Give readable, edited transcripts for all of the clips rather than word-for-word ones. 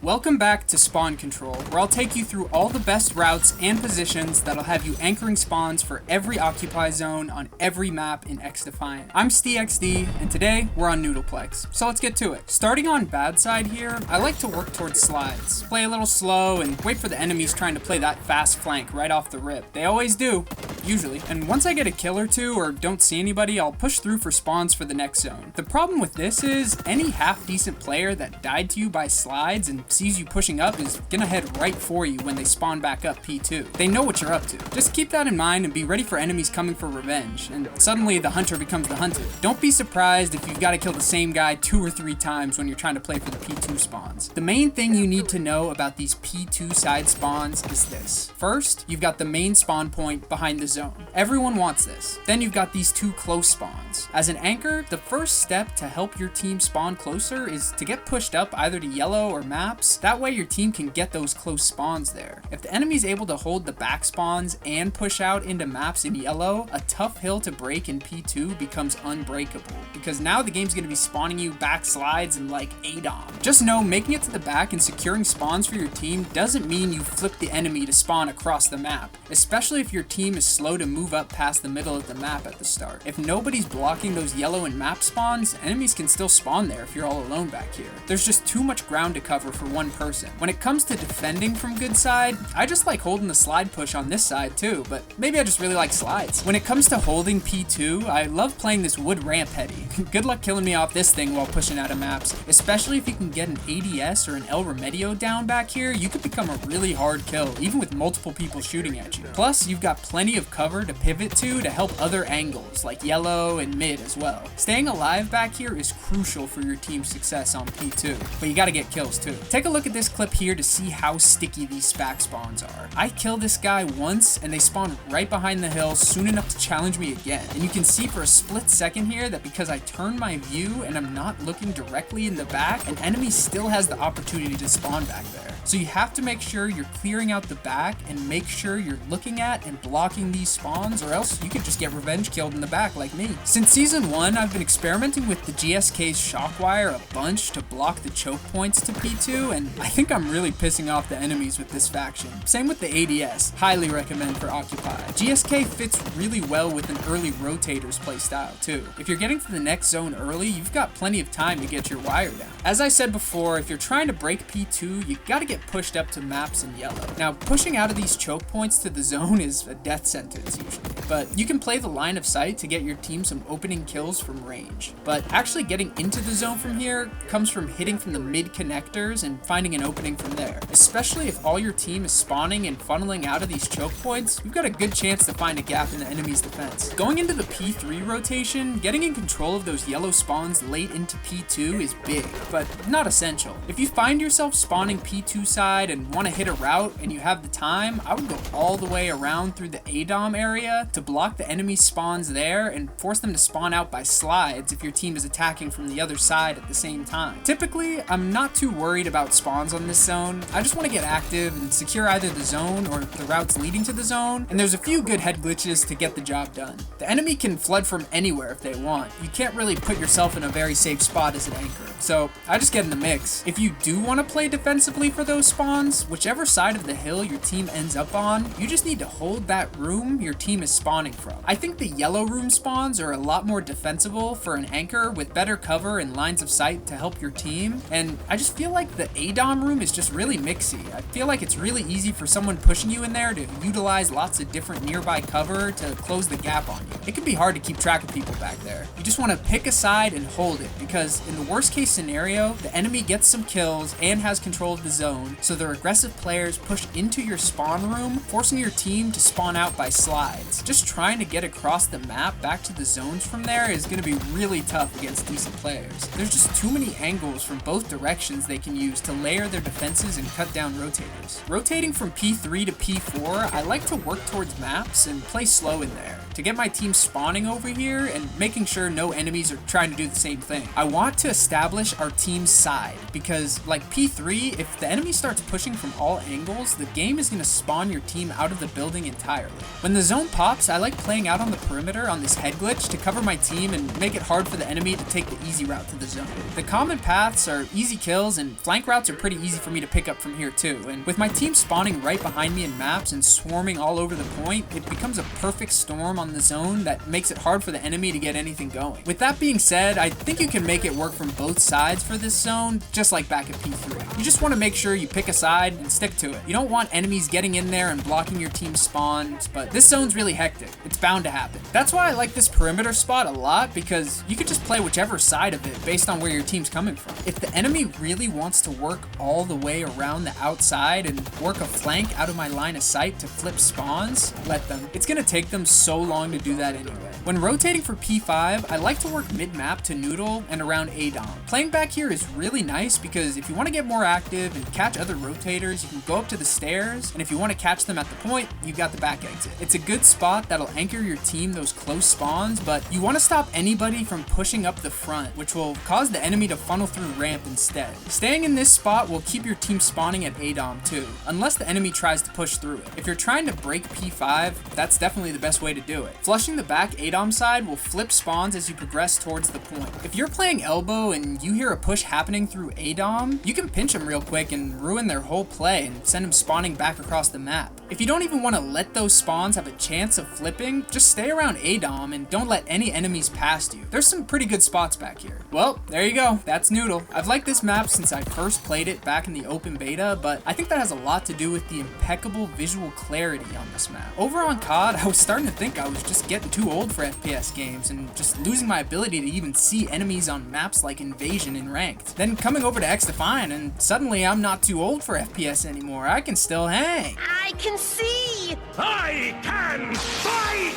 Welcome back to Spawn Control, where I'll take you through all the best routes and positions that'll have you anchoring spawns for every occupy zone on every map in XDefiant. I'm SteXD, and today we're on Nudleplex, so let's get to it. Starting on bad side here, I like to work towards slides. Play a little slow and wait for the enemies trying to play that fast flank right off the rip. They always do, usually. And once I get a kill or two or don't see anybody, I'll push through for spawns for the next zone. The problem with this is any half-decent player that died to you by slides and sees you pushing up is gonna head right for you when they spawn back up P2. They know what you're up to. Just keep that in mind and be ready for enemies coming for revenge, and suddenly the hunter becomes the hunted. Don't be surprised if you've got to kill the same guy 2 or 3 times when you're trying to play for the P2 spawns. The main thing you need to know about these P2 side spawns is this. First, you've got the main spawn point behind the zone. Everyone wants this. Then you've got these 2 close spawns. As an anchor, the first step to help your team spawn closer is to get pushed up either to yellow or maps. That way your team can get those close spawns there. If the enemy's able to hold the back spawns and push out into maps in yellow, a tough hill to break in P2 becomes unbreakable, because now the game's going to be spawning you back slides and like ADOM. Just know, making it to the back and securing spawns for your team doesn't mean you flip the enemy to spawn across the map, especially if your team is slow to move up past the middle of the map at the start. If nobody's blocking those yellow and map spawns, enemies can still spawn there if you're all alone back here. There's just too much ground to cover for one person. When it comes to defending from good side, I just like holding the slide push on this side too, but maybe I just really like slides. When it comes to holding P2, I love playing this wood ramp heady. Good luck killing me off this thing while pushing out of maps, especially if you can get an ADS or an El Remedio down back here. You could become a really hard kill, even with multiple people shooting at you. Plus, you've got plenty of cover to pivot to help other angles, like yellow and mid as well. Staying alive back here is crucial for your team's success on P2, but you gotta get kills too. Take a look at this clip here to see how sticky these SPAC spawns are. I kill this guy once and they spawn right behind the hill soon enough to challenge me again. And you can see for a split second here that because I turn my view and I'm not looking directly in the back, an enemy still has the opportunity to spawn back there. So you have to make sure you're clearing out the back and make sure you're looking at and blocking these spawns, or else you could just get revenge killed in the back like me. Since season 1, I've been experimenting with the GSK's shockwire a bunch to block the choke points to P2, and I think I'm really pissing off the enemies with this faction. Same with the ADS, highly recommend for Occupy. GSK fits really well with an early rotators playstyle too. If you're getting to the next zone early, you've got plenty of time to get your wire down. As I said before, if you're trying to break P2, you gotta get pushed up to maps in yellow. Now, pushing out of these choke points to the zone is a death sentence usually, but you can play the line of sight to get your team some opening kills from range. But actually getting into the zone from here comes from hitting from the mid connectors and finding an opening from there. Especially if all your team is spawning and funneling out of these choke points, you've got a good chance to find a gap in the enemy's defense. Going into the P3 rotation, getting in control of those yellow spawns late into P2 is big, but not essential. If you find yourself spawning P2 side and want to hit a route and you have the time, I would go all the way around through the ADOM area to block the enemy spawns there and force them to spawn out by slides if your team is attacking from the other side at the same time. Typically, I'm not too worried about spawns on this zone. I just want to get active and secure either the zone or the routes leading to the zone, and there's a few good head glitches to get the job done. The enemy can flood from anywhere if they want. You can't really put yourself in a very safe spot as an anchor, so I just get in the mix. If you do want to play defensively for those spawns, whichever side of the hill your team ends up on, you just need to hold that room your team is spawning from. I think the yellow room spawns are a lot more defensible for an anchor with better cover and lines of sight to help your team, and I just feel like the ADOM room is just really mixy. I feel like it's really easy for someone pushing you in there to utilize lots of different nearby cover to close the gap on you. It can be hard to keep track of people back there. You just want to pick a side and hold it, because in the worst case scenario, the enemy gets some kills and has control of the zone, so their aggressive players push into your spawn room, forcing your team to spawn out by slides. Just trying to get across the map back to the zones from there is going to be really tough against decent players. There's just too many angles from both directions they can use to layer their defenses and cut down rotators. Rotating from P3 to P4, I like to work towards maps and play slow in there. to get my team spawning over here and making sure no enemies are trying to do the same thing. I want to establish our team's side because, like P3, if the enemy starts pushing from all angles, the game is going to spawn your team out of the building entirely. When the zone pops, I like playing out on the perimeter on this head glitch to cover my team and make it hard for the enemy to take the easy route to the zone. The common paths are easy kills, and flank routes are pretty easy for me to pick up from here too. And with my team spawning right behind me in maps and swarming all over the point, it becomes a perfect storm on the zone that makes it hard for the enemy to get anything going. With that being said, I think you can make it work from both sides for this zone, just like back at P3. You just want to make sure you pick a side and stick to it. You don't want enemies getting in there and blocking your team's spawns, but this zone's really hectic. It's bound to happen. That's why I like this perimeter spot a lot, because you could just play whichever side of it based on where your team's coming from. If the enemy really wants to work all the way around the outside and work a flank out of my line of sight to flip spawns, let them. It's gonna take them so long to do that anyway. When rotating for P5, I like to work mid-map to Noodle and around ADOM. Playing back here is really nice because if you want to get more active and catch other rotators, you can go up to the stairs, and if you want to catch them at the point, you've got the back exit. It's a good spot that'll anchor your team those close spawns, but you want to stop anybody from pushing up the front, which will cause the enemy to funnel through ramp instead. Staying in this spot will keep your team spawning at ADOM too, unless the enemy tries to push through it. If you're trying to break P5, that's definitely the best way to do it. Flushing the back ADOM side will flip spawns as you progress towards the point. If you're playing elbow and you hear a push happening through ADOM, you can pinch them real quick and ruin their whole play and send them spawning back across the map. If you don't even want to let those spawns have a chance of flipping, just stay around ADOM and don't let any enemies past you. There's some pretty good spots back here. Well, there you go. That's Noodle. I've liked this map since I first played it back in the open beta, but I think that has a lot to do with the impeccable visual clarity on this map. Over on COD, I was starting to think I was just getting too old for FPS games and just losing my ability to even see enemies on maps like Invasion and Ranked. Then coming over to XDefiant, and suddenly I'm not too old for FPS anymore. I can still hang. I can see! I can fight!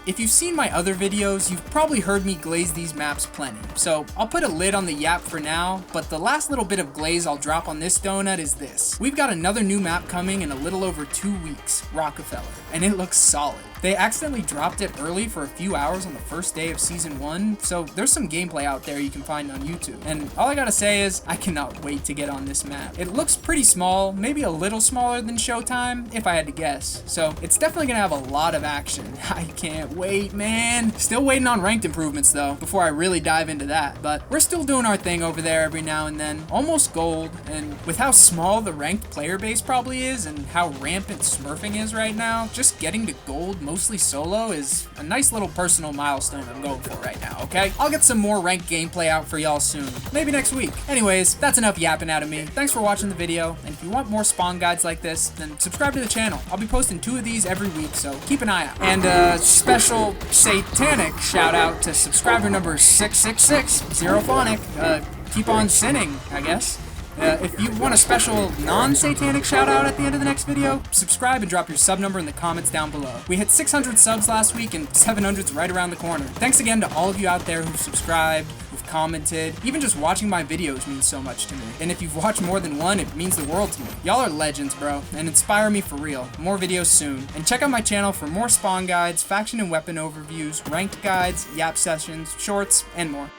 If you've seen my other videos, you've probably heard me glaze these maps plenty. So I'll put a lid on the Yap for now, but the last little bit of glaze I'll drop on this donut is this. We've got another new map coming in a little over 2 weeks, Rockefeller, and it looks solid. They accidentally dropped it early for a few hours on the first day of Season 1, so there's some gameplay out there you can find on YouTube. And all I gotta say is, I cannot wait to get on this map. It looks pretty small, maybe a little smaller than Showtime, if I had to guess. So it's definitely gonna have a lot of action. I can't wait, man. Still waiting on ranked improvements though, before I really dive into that. But we're still doing our thing over there every now and then. Almost gold, and with how small the ranked player base probably is, and how rampant smurfing is right now, just getting to gold mostly solo is a nice little personal milestone I'm going for right now, okay? I'll get some more ranked gameplay out for y'all soon. Maybe next week. Anyways, that's enough yapping out of me. Thanks for watching the video, and if you want more spawn guides like this, then subscribe to the channel. I'll be posting 2 of these every week, so keep an eye out. And a special satanic shout out to subscriber number 666, Zerophonic. Keep on sinning, I guess. If you want a special non-satanic shout out at the end of the next video, subscribe and drop your sub number in the comments down below. We hit 600 subs last week and 700's right around the corner. Thanks again to all of you out there who've subscribed, who've commented. Even just watching my videos means so much to me. And if you've watched more than one, it means the world to me. Y'all are legends, bro, and inspire me for real. More videos soon. And check out my channel for more spawn guides, faction and weapon overviews, ranked guides, yap sessions, shorts, and more.